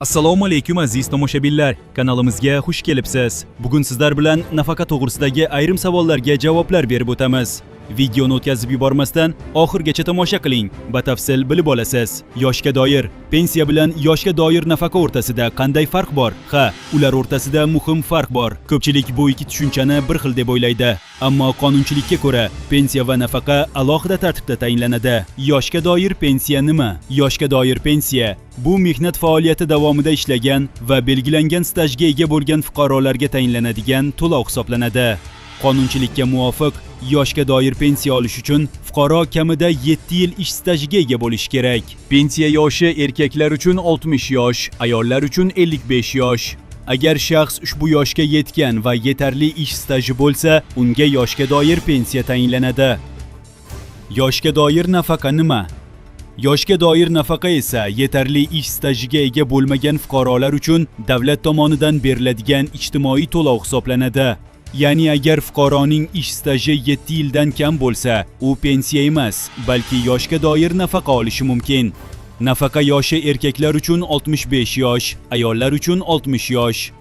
Assalomu alaykum aziz tomoshabinlar, kanalimizga xush kelibsiz. Bugun sizlar bilan nafaqa to'g'risidagi ayrim savollarga javoblar berib o'tamiz. Videoni o'tkazib yubormasdan oxirgacha tomosha qiling, batafsil bilib olasiz. Yoshga doir, pensiya bilan yoshga doir nafaqa o'rtasida qanday farq bor? Ha, ular o'rtasida muhim farq bor. Ko'pchilik bu ikki tushunchani bir xil deb o'ylaydi, ammo qonunchilikka ko'ra pensiya va nafaqa alohida tartibda tayinlanadi. Yoshga doir pensiya nima? Yoshga doir pensiya bu mehnat faoliyati davomida ishlagan va belgilangan stajga ega bo'lgan fuqarolarga tayinlanadigan to'lov hisoblanadi. Qonunchilikka muvofiq, yoshga doir pensiya olish uchun fuqaro kamida 7 yil ish stajiga ega bo'lishi kerak. Pensiya yoshi erkaklar uchun 60 yosh, ayollar uchun 55 yosh. Agar shaxs ushbu yoshga yetgan va yetarli ish staji bo'lsa, unga yoshga doir pensiya tayinlanadi. Yoshga doir nafaqa nima? Yoshga doir nafaqa esa yetarli ish stajiga ega bo'lmagan fuqarolar uchun davlat tomonidan beriladigan ijtimoiy to'lov hisoblanadi. Ya'ni agar fuqaroning ish staji 7 yildan kam bo'lsa, u pensiya emas, balki yoshga doir nafaqa olishi mumkin. Nafaqa yoshi erkaklar uchun 65 yosh, ayollar uchun 60 yosh.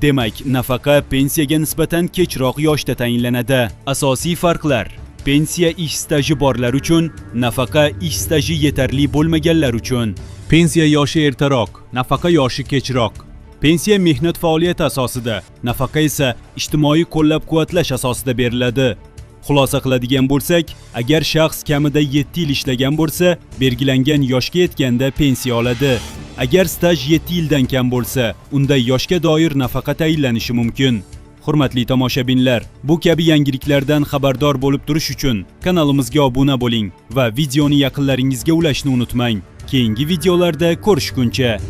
Demak, nafaqa pensiyaga nisbatan kechroq yoshda tayinlanadi. Asosiy farqlar: pensiya ish staji borlar uchun, nafaqa ish staji yetarli bo'lmaganlar uchun. Pensiya yoshi ertaroq, nafaqa yoshi kechroq. Pensiya mehnat faoliyati asosida, nafaqa esa ijtimoiy qo'llab-quvvatlash asosida beriladi. Xulosa qiladigan bo'lsak, agar shaxs kamida 7 yil ishlagan bo'lsa, belgilangan yoshga yetganda pensiya oladi. Agar staj 7 yildan kam bo'lsa, unda yoshga doir nafaqa tayinlanishi mumkin. Hurmatli tomoshabinlar, bu kabi yangiliklardan xabardor bo'lib turish uchun kanalimizga obuna bo'ling va videoni yaqinlaringizga ulashni unutmang. Keyingi videolarda ko'rishguncha